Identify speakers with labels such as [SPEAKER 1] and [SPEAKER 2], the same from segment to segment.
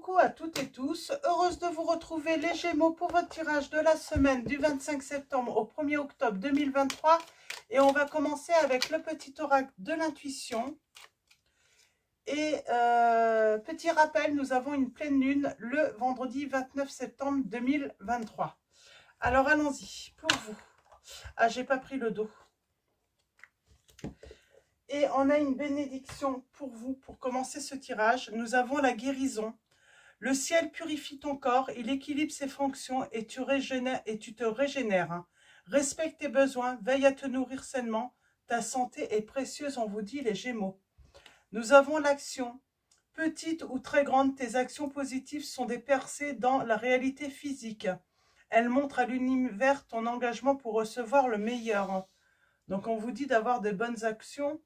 [SPEAKER 1] Coucou à toutes et tous, heureuse de vous retrouver les Gémeaux pour votre tirage de la semaine du 25 septembre au 1er octobre 2023 et on va commencer avec le petit oracle de l'intuition. Et petit rappel, nous avons une pleine lune le vendredi 29 septembre 2023. Alors allons-y pour vous. Ah, j'ai pas pris le dos. Et on a une bénédiction pour vous pour commencer ce tirage. Nous avons la guérison. Le ciel purifie ton corps, il équilibre ses fonctions et tu te régénères. Respecte tes besoins, veille à te nourrir sainement. Ta santé est précieuse, on vous dit les Gémeaux. Nous avons l'action. Petite ou très grande, tes actions positives sont des percées dans la réalité physique. Elles montrent à l'univers ton engagement pour recevoir le meilleur. Donc on vous dit d'avoir des bonnes actions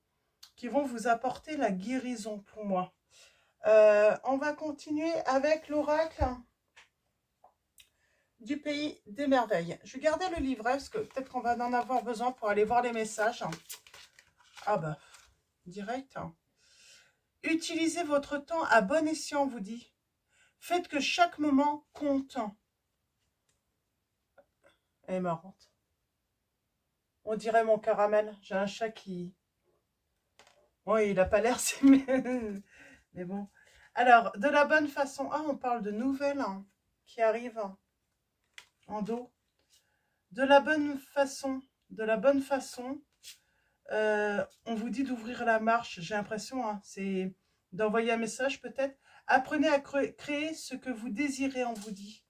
[SPEAKER 1] qui vont vous apporter la guérison pour moi. On va continuer avec l'oracle du pays des merveilles. Je vais garder le livret parce que peut-être qu'on va en avoir besoin pour aller voir les messages. Ah bah, direct. Utilisez votre temps à bon escient, on vous dit. Faites que chaque moment compte. Elle est marrante. On dirait mon caramel. J'ai un chat qui... Oui, il n'a pas l'air, mais bon. Alors, de la bonne façon... Ah, on parle de nouvelles qui arrivent en dos. De la bonne façon, on vous dit d'ouvrir la marche. J'ai l'impression, c'est d'envoyer un message peut-être. Apprenez à créer ce que vous désirez, on vous dit.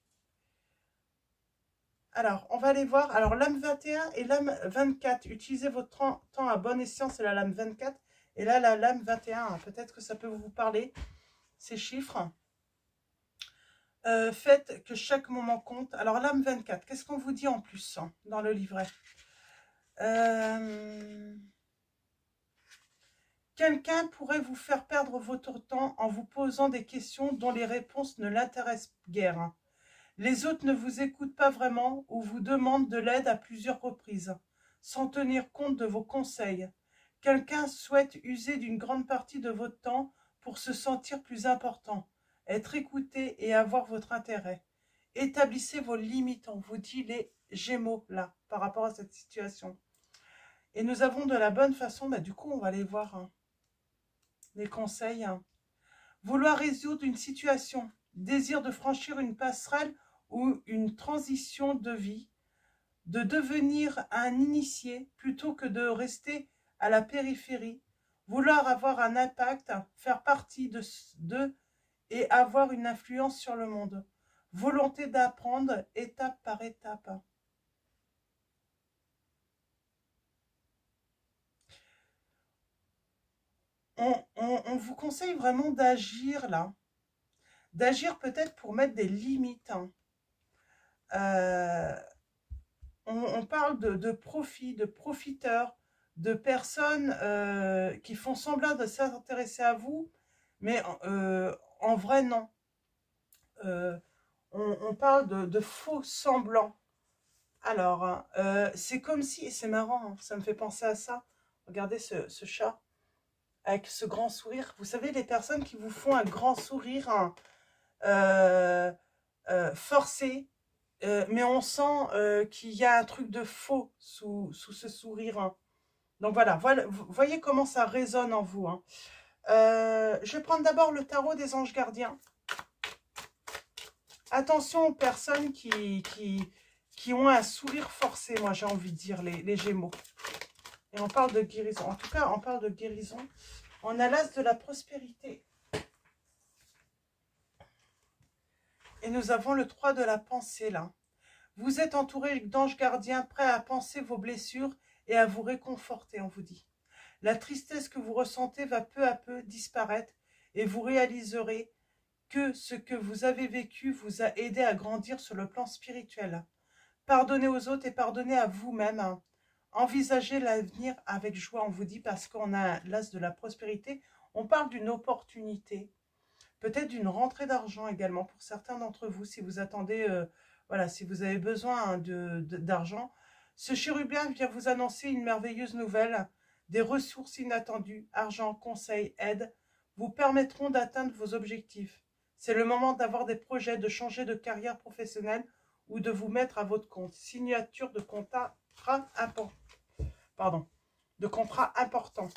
[SPEAKER 1] Alors, on va aller voir. Alors, lame 21 et lame 24. Utilisez votre temps à bon escient, c'est la lame 24. Et là, la lame 21, peut-être que ça peut vous parler, ces chiffres. Faites que chaque moment compte. Alors, lame 24, qu'est-ce qu'on vous dit en plus dans le livret? Quelqu'un pourrait vous faire perdre votre temps en vous posant des questions dont les réponses ne l'intéressent guère. Les autres ne vous écoutent pas vraiment ou vous demandent de l'aide à plusieurs reprises, sans tenir compte de vos conseils. Quelqu'un souhaite user d'une grande partie de votre temps pour se sentir plus important, être écouté et avoir votre intérêt. Établissez vos limites, on vous dit les Gémeaux là, par rapport à cette situation. Et nous avons de la bonne façon, du coup on va aller voir les conseils. Vouloir résoudre une situation, désir de franchir une passerelle ou une transition de vie, de devenir un initié plutôt que de rester à la périphérie, vouloir avoir un impact, faire partie de et avoir une influence sur le monde, volonté d'apprendre étape par étape. On vous conseille vraiment d'agir là, d'agir peut-être pour mettre des limites. On parle de profit, de profiteurs, de personnes qui font semblant de s'intéresser à vous, mais en vrai, non. On parle de faux semblants. Alors, c'est comme si, c'est marrant, ça me fait penser à ça. Regardez ce chat avec ce grand sourire. Vous savez, les personnes qui vous font un grand sourire forcé, mais on sent qu'il y a un truc de faux sous ce sourire. Donc voilà, vous voyez comment ça résonne en vous. Je vais prendre d'abord le tarot des anges gardiens. Attention aux personnes qui ont un sourire forcé, moi j'ai envie de dire, les Gémeaux. Et on parle de guérison. En tout cas, on parle de guérison. On a l'as de la prospérité. Et nous avons le 3 de la pensée là. Vous êtes entouré d'anges gardiens prêts à penser vos blessures et à vous réconforter, on vous dit. La tristesse que vous ressentez va peu à peu disparaître et vous réaliserez que ce que vous avez vécu vous a aidé à grandir sur le plan spirituel. Pardonnez aux autres et pardonnez à vous-même. Envisagez l'avenir avec joie, on vous dit, parce qu'on a l'as de la prospérité. On parle d'une opportunité, peut-être d'une rentrée d'argent également pour certains d'entre vous, si vous attendez, voilà, si vous avez besoin d'argent. Ce chérubin vient vous annoncer une merveilleuse nouvelle. Des ressources inattendues, argent, conseils, aide, vous permettront d'atteindre vos objectifs. C'est le moment d'avoir des projets, de changer de carrière professionnelle ou de vous mettre à votre compte. Signature de contrat important. Pardon, de contrat important.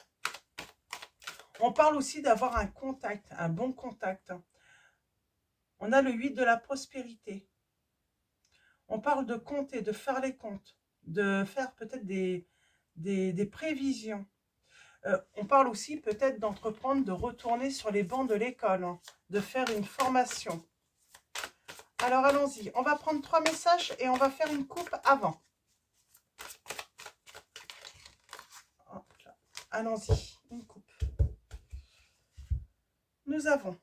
[SPEAKER 1] On parle aussi d'avoir un contact, un bon contact. On a le 8 de la prospérité. On parle de compter, de faire les comptes, de faire peut-être des prévisions. On parle aussi peut-être d'entreprendre, de retourner sur les bancs de l'école, hein, de faire une formation. Alors allons-y, on va prendre 3 messages et on va faire une coupe avant. Allons-y, une coupe. Nous avons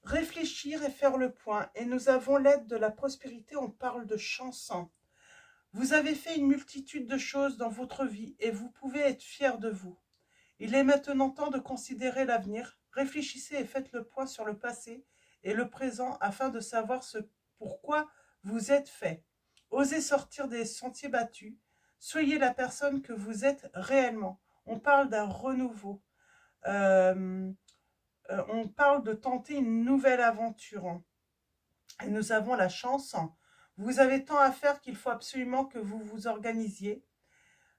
[SPEAKER 1] réfléchir et faire le point. Et nous avons l'aide de la prospérité, on parle de chanson. Vous avez fait une multitude de choses dans votre vie et vous pouvez être fiers de vous. Il est maintenant temps de considérer l'avenir. Réfléchissez et faites le point sur le passé et le présent afin de savoir pourquoi vous êtes fait. Osez sortir des sentiers battus. Soyez la personne que vous êtes réellement. On parle d'un renouveau. On parle de tenter une nouvelle aventure. Et nous avons la chance. Vous avez tant à faire qu'il faut absolument que vous vous organisiez.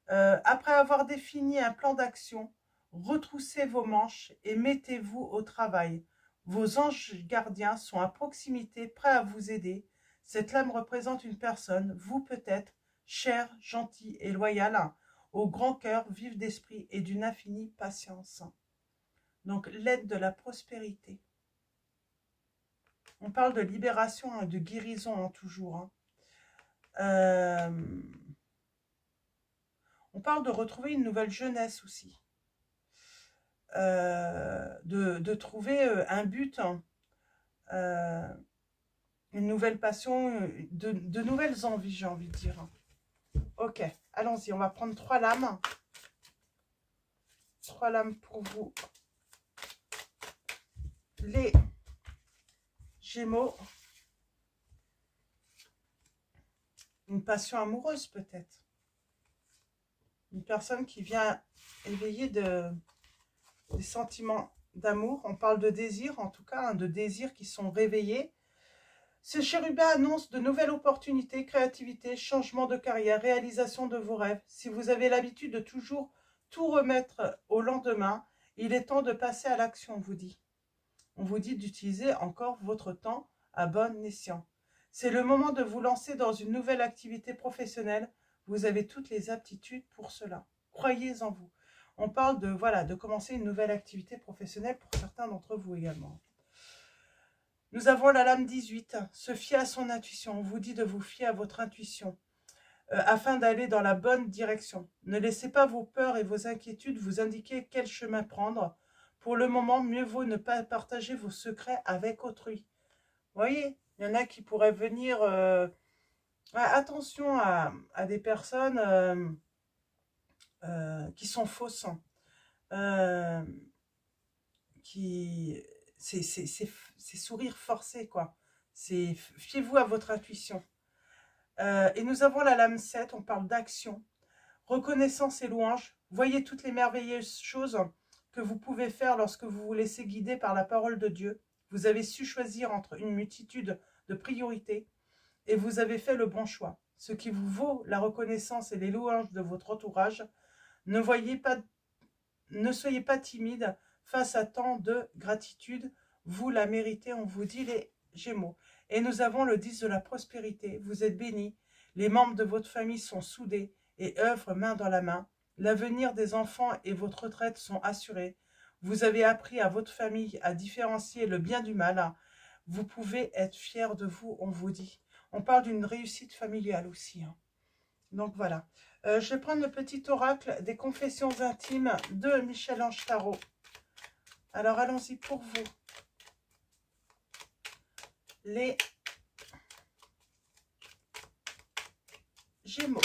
[SPEAKER 1] Après avoir défini un plan d'action, retroussez vos manches et mettez-vous au travail. Vos anges gardiens sont à proximité, prêts à vous aider. Cette lame représente une personne, vous peut-être, cher, gentil et loyal, au grand cœur, vif d'esprit et d'une infinie patience. Donc l'aide de la prospérité. On parle de libération et de guérison hein, toujours. Hein. On parle de retrouver une nouvelle jeunesse aussi. De trouver un but, une nouvelle passion, de nouvelles envies, j'ai envie de dire. Ok, allons-y, on va prendre 3 lames. 3 lames pour vous. Les Gémeaux. Une passion amoureuse peut-être. Une personne qui vient éveiller des sentiments d'amour. On parle de désir, en tout cas, hein, de désirs qui sont réveillés. Ce chérubin annonce de nouvelles opportunités, créativité, changement de carrière, réalisation de vos rêves. Si vous avez l'habitude de toujours tout remettre au lendemain, il est temps de passer à l'action, on vous dit. On vous dit d'utiliser encore votre temps à bon escient. C'est le moment de vous lancer dans une nouvelle activité professionnelle. Vous avez toutes les aptitudes pour cela. Croyez en vous. On parle de, voilà, de commencer une nouvelle activité professionnelle pour certains d'entre vous également. Nous avons la lame 18, se fier à son intuition. On vous dit de vous fier à votre intuition afin d'aller dans la bonne direction. Ne laissez pas vos peurs et vos inquiétudes vous indiquer quel chemin prendre. Pour le moment, mieux vaut ne pas partager vos secrets avec autrui. Vous voyez, il y en a qui pourraient venir... attention à des personnes qui sont fausses. C'est sourire forcé, quoi. Fiez-vous à votre intuition. Et nous avons la lame 7, on parle d'action. Reconnaissance et louange. Voyez toutes les merveilleuses choses que vous pouvez faire lorsque vous vous laissez guider par la parole de Dieu. Vous avez su choisir entre une multitude de priorités et vous avez fait le bon choix. Ce qui vous vaut la reconnaissance et les louanges de votre entourage. Ne soyez pas timide face à tant de gratitude. Vous la méritez, on vous dit les Gémeaux. Et nous avons le 10 de la prospérité. Vous êtes bénis. Les membres de votre famille sont soudés et œuvrent main dans la main. L'avenir des enfants et votre retraite sont assurés. Vous avez appris à votre famille à différencier le bien du mal. Vous pouvez être fiers de vous, on vous dit. On parle d'une réussite familiale aussi. Hein. Donc voilà. Je vais prendre le petit oracle des confessions intimes de Michel-Ange Tarot. Alors allons-y pour vous. Les Gémeaux.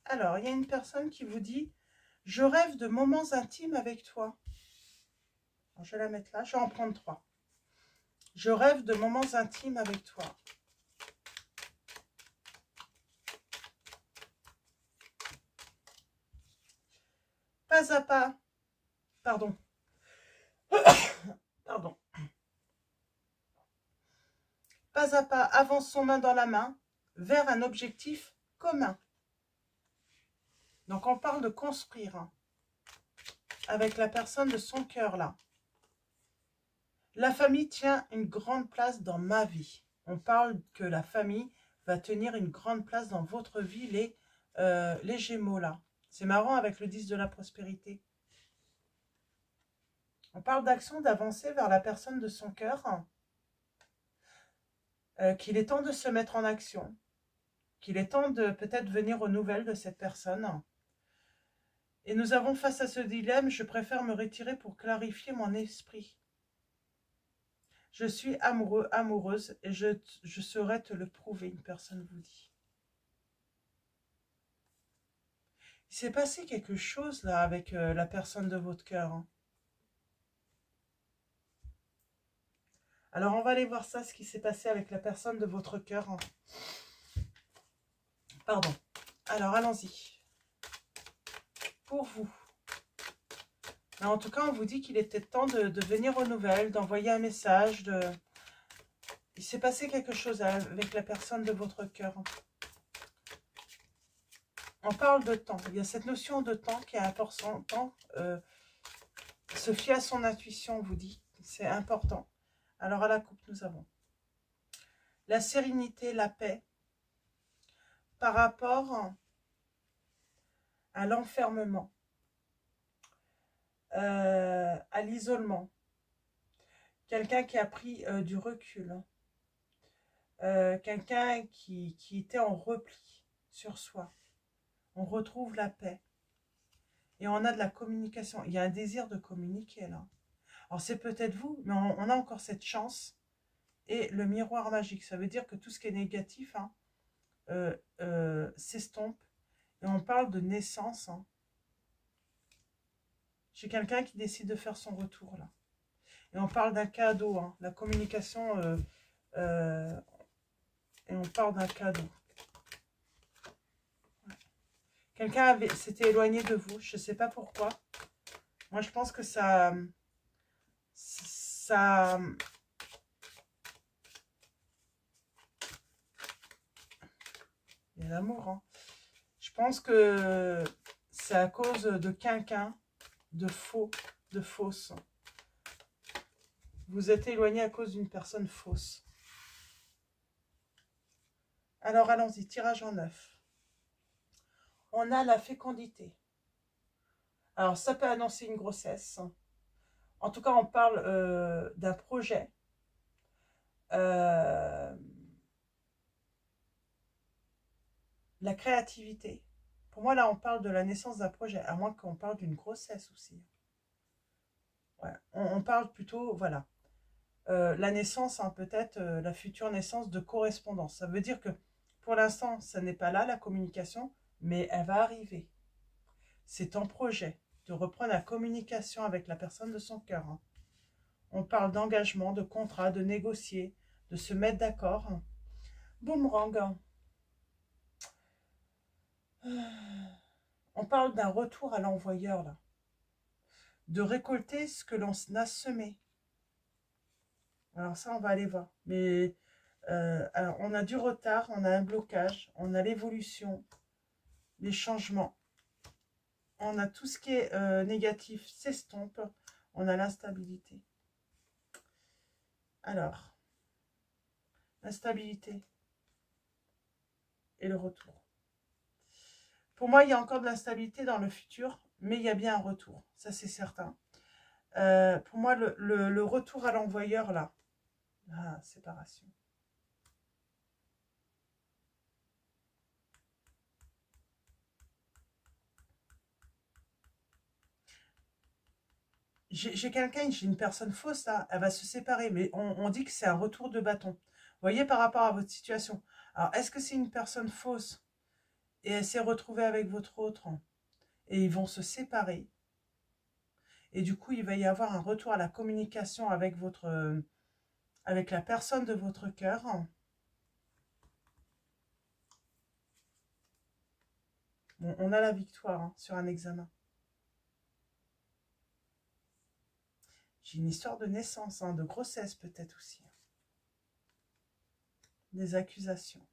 [SPEAKER 1] Alors, il y a une personne qui vous dit « Je rêve de moments intimes avec toi ». Je vais la mettre là, je vais en prendre 3. « Je rêve de moments intimes avec toi ». Pas à pas, pardon, Pardon. Pas à pas, avançons main dans la main vers un objectif commun. Donc on parle de construire hein, avec la personne de son cœur là. La famille tient une grande place dans ma vie. On parle que la famille va tenir une grande place dans votre vie, les Gémeaux là. C'est marrant avec le 10 de la prospérité. On parle d'action, d'avancer vers la personne de son cœur. Qu'il est temps de se mettre en action. Qu'il est temps de peut-être venir aux nouvelles de cette personne. Et nous avons face à ce dilemme, je préfère me retirer pour clarifier mon esprit. Je suis amoureux, amoureuse, et je saurais te le prouver, une personne vous dit. Il s'est passé quelque chose là avec la personne de votre cœur. Hein. Alors on va aller voir ça, ce qui s'est passé avec la personne de votre cœur. Hein. Pardon. Alors allons-y. Pour vous. Mais en tout cas, on vous dit qu'il était temps de venir aux nouvelles, d'envoyer un message. Il s'est passé quelque chose avec la personne de votre cœur. On parle de temps. Il y a cette notion de temps qui est importante. Se fier à son intuition, on vous dit. C'est important. Alors à la coupe, nous avons la sérénité, la paix par rapport à l'enfermement, à l'isolement. Quelqu'un qui a pris du recul. Quelqu'un qui était en repli sur soi. On retrouve la paix. Et on a de la communication. Il y a un désir de communiquer là. Alors c'est peut-être vous, mais on a encore cette chance. Et le miroir magique, ça veut dire que tout ce qui est négatif hein, s'estompe. Et on parle de naissance. Hein. J'ai quelqu'un qui décide de faire son retour là. Et on parle d'un cadeau. Hein, la communication, et on parle d'un cadeau. Quelqu'un s'était éloigné de vous, je ne sais pas pourquoi. Moi, je pense que ça il y a l'amour. Hein. Je pense que c'est à cause de quelqu'un de faux, de fausse. Vous êtes éloigné à cause d'une personne fausse. Alors, allons-y, tirage en 9. On a la fécondité. Alors, ça peut annoncer une grossesse. En tout cas, on parle d'un projet. La créativité. Pour moi, là, on parle de la naissance d'un projet, à moins qu'on parle d'une grossesse aussi. Ouais, on parle plutôt, voilà, la naissance, hein, peut-être la future naissance de correspondance. Ça veut dire que, pour l'instant, ça n'est pas là, la communication, mais elle va arriver. C'est en projet de reprendre la communication avec la personne de son cœur. Hein. On parle d'engagement, de contrat, de négocier, de se mettre d'accord. Hein. Boomerang. Hein. On parle d'un retour à l'envoyeur, là. De récolter ce que l'on a semé. Alors ça, on va aller voir. Mais alors, on a du retard, on a un blocage, on a l'évolution, les changements. On a tout ce qui est négatif s'estompe. On a l'instabilité. Alors, l'instabilité et le retour. Pour moi, il y a encore de l'instabilité dans le futur, mais il y a bien un retour. Ça, c'est certain. Pour moi, le retour à l'envoyeur, là. Ah, séparation. J'ai quelqu'un, j'ai une personne fausse, là. Elle va se séparer, mais on dit que c'est un retour de bâton. Vous voyez, par rapport à votre situation. Alors, est-ce que c'est une personne fausse et elle s'est retrouvée avec votre autre et ils vont se séparer? Et du coup, il va y avoir un retour à la communication avec avec la personne de votre cœur. Bon, on a la victoire hein, sur un examen. J'ai une histoire de naissance, hein, de grossesse peut-être aussi. Des accusations.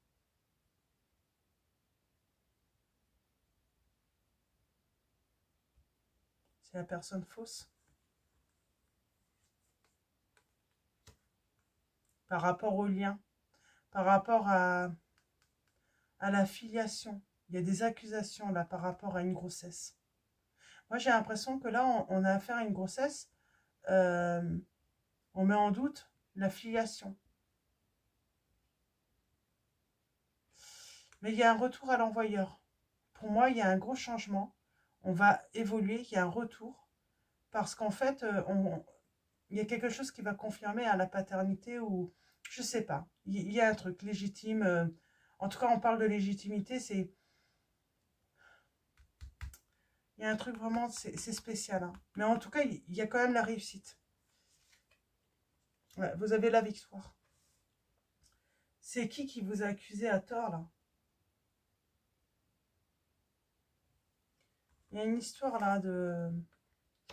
[SPEAKER 1] C'est la personne fausse. Par rapport au lien, par rapport à la filiation. Il y a des accusations là par rapport à une grossesse. Moi j'ai l'impression que là on a affaire à une grossesse, on met en doute la filiation. Mais il y a un retour à l'envoyeur. Pour moi il y a un gros changement. On va évoluer, il y a un retour. Parce qu'en fait, il y a quelque chose qui va confirmer à la paternité ou je sais pas. Il y a un truc légitime. En tout cas, on parle de légitimité. Il y a un truc vraiment, c'est spécial. Hein. Mais en tout cas, il y a quand même la réussite. Ouais, vous avez la victoire. C'est qui vous a accusé à tort là? Il y a une histoire là de...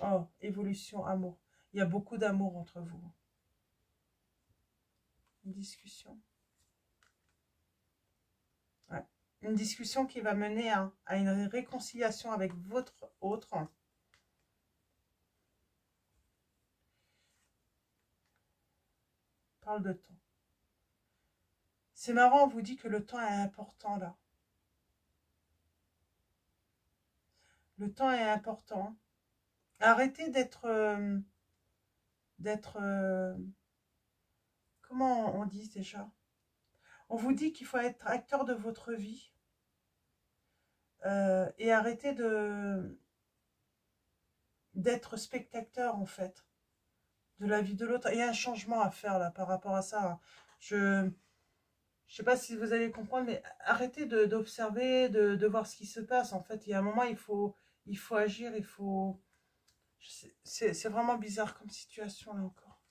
[SPEAKER 1] Oh, évolution, amour. Il y a beaucoup d'amour entre vous. Une discussion. Ouais. Une discussion qui va mener à une réconciliation avec votre autre. Parle de temps. C'est marrant, on vous dit que le temps est important là. Le temps est important. Arrêtez d'être... comment on dit déjà? On vous dit qu'il faut être acteur de votre vie. Et arrêtez d'être spectateur en fait. De la vie de l'autre. Il y a un changement à faire là par rapport à ça. Je ne sais pas si vous allez comprendre, mais arrêtez d'observer, de voir ce qui se passe. En fait, il y a un moment, il faut agir, il faut... C'est vraiment bizarre comme situation là encore.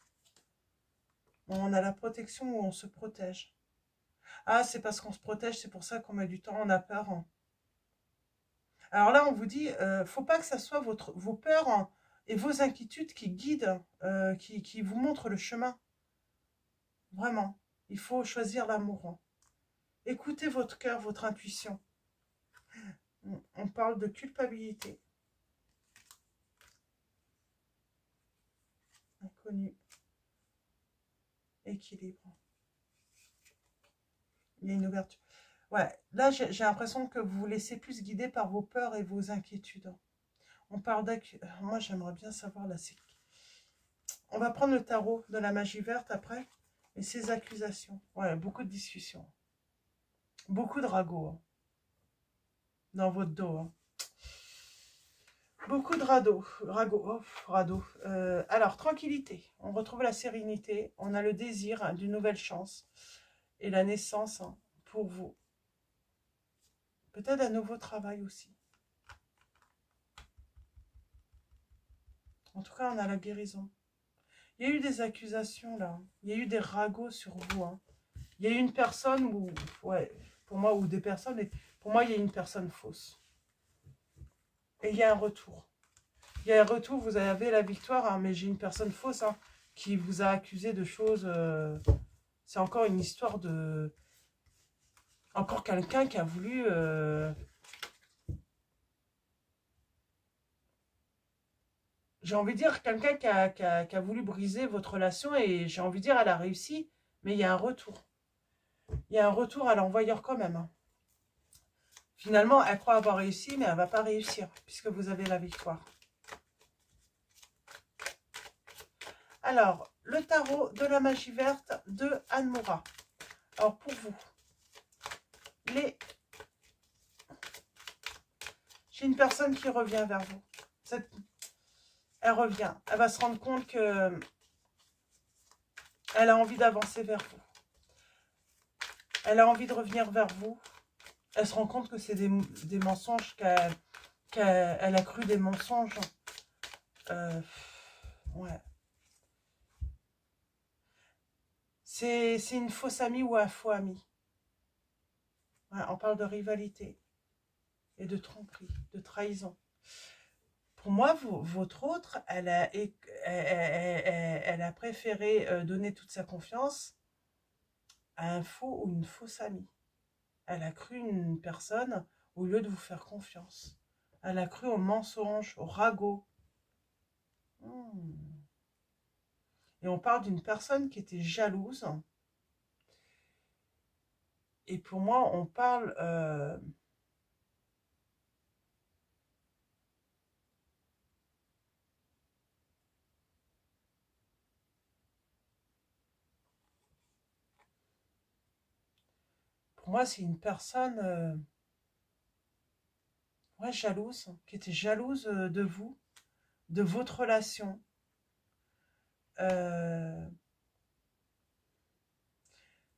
[SPEAKER 1] On a la protection où on se protège. Ah, c'est parce qu'on se protège, c'est pour ça qu'on met du temps, on a peur. Hein. Alors là, on vous dit, faut pas que ça soit vos peurs hein, et vos inquiétudes qui guident, qui vous montrent le chemin. Vraiment, il faut choisir l'amour. Hein. Écoutez votre cœur, votre intuition. On parle de culpabilité. Inconnu. Équilibre. Il y a une ouverture. Ouais, là, j'ai l'impression que vous vous laissez plus guider par vos peurs et vos inquiétudes. On parle moi, j'aimerais bien savoir la séquence. On va prendre le tarot de la magie verte après. Et ses accusations. Ouais, beaucoup de discussions. Beaucoup de ragots. Hein, dans votre dos. Hein. Beaucoup de ragots. Alors, tranquillité. On retrouve la sérénité. On a le désir hein, d'une nouvelle chance. Et la naissance hein, pour vous. Peut-être un nouveau travail aussi. En tout cas, on a la guérison. Il y a eu des accusations là. Il y a eu des ragots sur vous. Hein. Il y a eu une personne où, ouais, pour moi, ou des personnes, mais pour moi, il y a une personne fausse. Et il y a un retour. Il y a un retour, vous avez la victoire, hein, mais j'ai une personne fausse hein, qui vous a accusé de choses. C'est encore une histoire de... Encore quelqu'un qui a voulu... J'ai envie de dire quelqu'un qui a voulu briser votre relation et j'ai envie de dire elle a réussi, mais il y a un retour. Il y a un retour à l'envoyeur quand même. Hein. Finalement, elle croit avoir réussi, mais elle ne va pas réussir, puisque vous avez la victoire. Alors, le tarot de la magie verte de Anne Moura. Alors, pour vous, j'ai une personne qui revient vers vous. Elle revient. Elle va se rendre compte que elle a envie d'avancer vers vous. Elle a envie de revenir vers vous. Elle se rend compte que c'est des mensonges qu'elle a cru des mensonges. Ouais. C'est une fausse amie ou un faux ami. Ouais, on parle de rivalité et de tromperie, de trahison. Pour moi, votre autre, elle a préféré donner toute sa confiance à un faux ou une fausse amie. Elle a cru une personne au lieu de vous faire confiance. Elle a cru au mensonge, au ragot. Et on parle d'une personne qui était jalouse. Et pour moi, on parle... pour moi, c'est une personne ouais, jalouse, qui était jalouse de vous, de votre relation.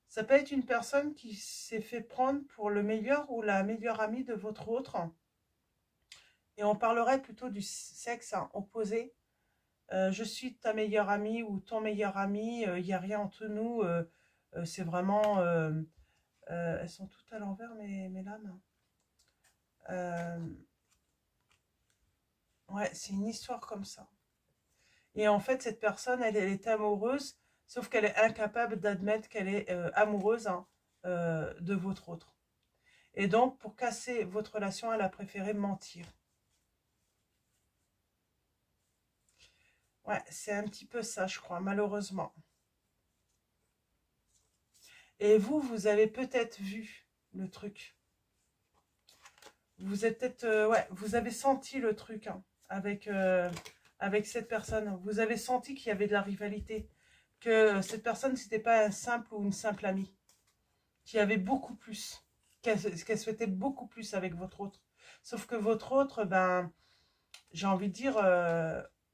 [SPEAKER 1] Ça peut être une personne qui s'est fait prendre pour le meilleur ou la meilleure amie de votre autre. Et on parlerait plutôt du sexe opposé. Je suis ta meilleure amie ou ton meilleur ami, il n'y a rien entre nous. C'est vraiment... elles sont toutes à l'envers, mes lames. Ouais, c'est une histoire comme ça. Et en fait, cette personne, elle est amoureuse, sauf qu'elle est incapable d'admettre qu'elle est amoureuse de votre autre. Et donc, pour casser votre relation, elle a préféré mentir. Ouais, c'est un petit peu ça, je crois, malheureusement. Et vous, vous avez peut-être vu le truc. Vous êtes peut-être, ouais, vous avez senti le truc avec cette personne. Vous avez senti qu'il y avait de la rivalité. Que cette personne, c'était pas un simple ou une simple amie. Qu'il y avait beaucoup plus. Qu'elle souhaitait beaucoup plus avec votre autre. Sauf que votre autre, ben, j'ai envie de dire,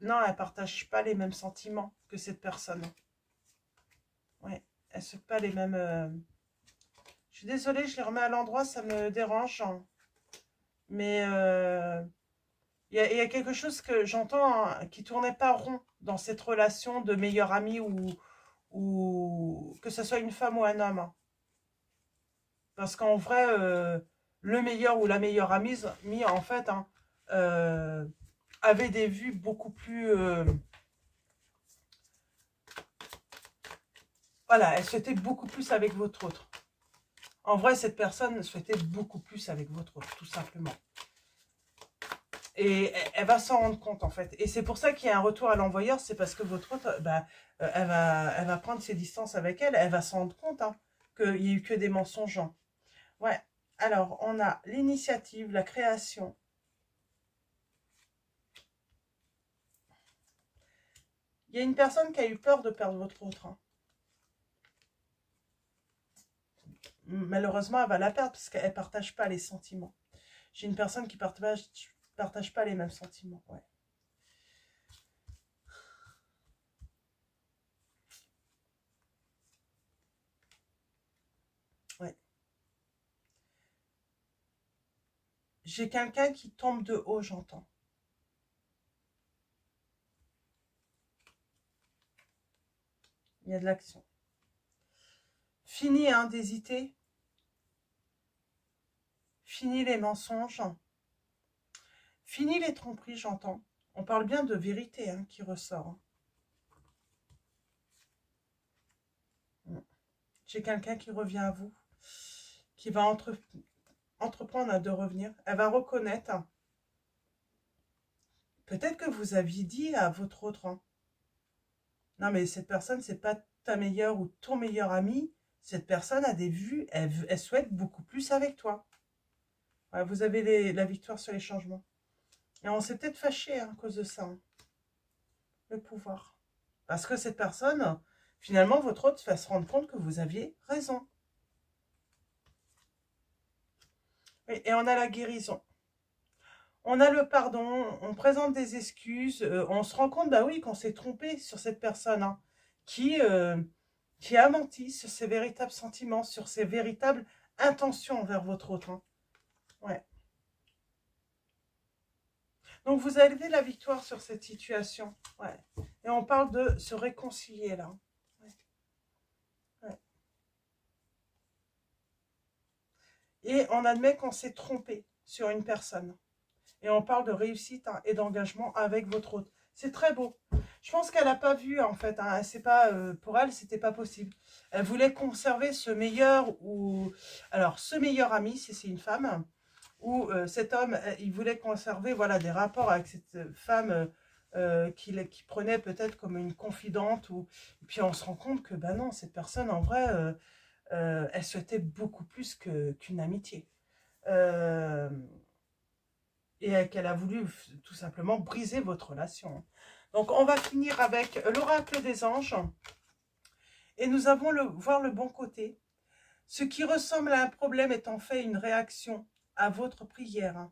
[SPEAKER 1] non, elle partage pas les mêmes sentiments que cette personne. Ouais, elle ne pas les mêmes... Je suis désolée, je les remets à l'endroit, ça me dérange. Mais il y a quelque chose que j'entends qui tournait pas rond dans cette relation de meilleur ami ou que ce soit une femme ou un homme. Parce qu'en vrai, le meilleur ou la meilleure amie, en fait, avait des vues beaucoup plus... voilà, elle souhaitait beaucoup plus avec votre autre. En vrai, cette personne souhaitait beaucoup plus avec votre autre, tout simplement. Et elle va s'en rendre compte, en fait. Et c'est pour ça qu'il y a un retour à l'envoyeur, c'est parce que votre autre, bah, elle va prendre ses distances avec elle, elle va s'en rendre compte qu'il n'y a eu que des mensonges. Ouais. Alors, on a l'initiative, la création. Il y a une personne qui a eu peur de perdre votre autre. Malheureusement, elle va la perdre parce qu'elle ne partage pas les sentiments. J'ai une personne qui partage pas les mêmes sentiments. Ouais. Ouais. J'ai quelqu'un qui tombe de haut, j'entends. Il y a de l'action. Fini d'hésiter. Fini les mensonges. Fini les tromperies, j'entends. On parle bien de vérité qui ressort. J'ai quelqu'un qui revient à vous, qui va entreprendre de revenir. Elle va reconnaître. Peut-être que vous aviez dit à votre autre, non mais cette personne, c'est pas ta meilleure ou ton meilleur ami. Cette personne a des vues, elle souhaite beaucoup plus avec toi. Ouais, vous avez la victoire sur les changements. Et on s'est peut-être fâché à cause de ça. Le pouvoir. Parce que cette personne, finalement, votre autre va se rendre compte que vous aviez raison. Et on a la guérison. On a le pardon, on présente des excuses, on se rend compte, bah oui, qu'on s'est trompé sur cette personne qui a menti sur ses véritables sentiments, sur ses véritables intentions envers votre autre. Ouais. Donc, vous avez la victoire sur cette situation. Ouais. Et on parle de se réconcilier, là. Ouais. Ouais. Et on admet qu'on s'est trompé sur une personne. Et on parle de réussite et d'engagement avec votre hôte. C'est très beau. Je pense qu'elle n'a pas vu, en fait. C'est pas, pour elle, c'était pas possible. Elle voulait conserver ce meilleur ou... Alors, ce meilleur ami, si c'est une femme, ou cet homme, il voulait conserver, voilà, des rapports avec cette femme qui prenait peut-être comme une confidente. Et puis, on se rend compte que, ben non, cette personne, en vrai, elle souhaitait beaucoup plus qu'une amitié. Et qu'elle a voulu tout simplement briser votre relation. Donc, on va finir avec l'oracle des anges. Et nous avons voir le bon côté. Ce qui ressemble à un problème est en fait une réaction à votre prière.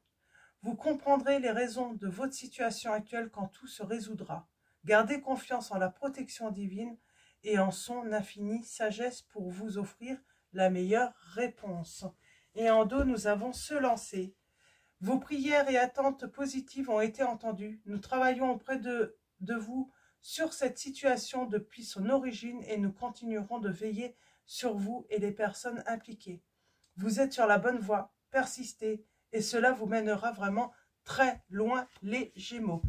[SPEAKER 1] Vous comprendrez les raisons de votre situation actuelle quand tout se résoudra. Gardez confiance en la protection divine et en son infinie sagesse pour vous offrir la meilleure réponse. Et en dos, nous avons se lancer. Vos prières et attentes positives ont été entendues. Nous travaillons auprès de vous sur cette situation depuis son origine et nous continuerons de veiller sur vous et les personnes impliquées. Vous êtes sur la bonne voie, persistez et cela vous mènera vraiment très loin les Gémeaux.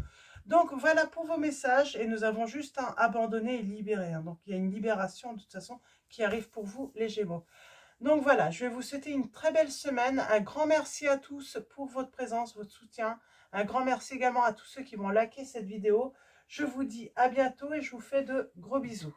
[SPEAKER 1] Donc voilà pour vos messages et nous avons juste à abandonner et libérer. Donc il y a une libération de toute façon qui arrive pour vous les Gémeaux. Donc voilà, je vais vous souhaiter une très belle semaine. Un grand merci à tous pour votre présence, votre soutien. Un grand merci également à tous ceux qui vont liker cette vidéo. Je vous dis à bientôt et je vous fais de gros bisous.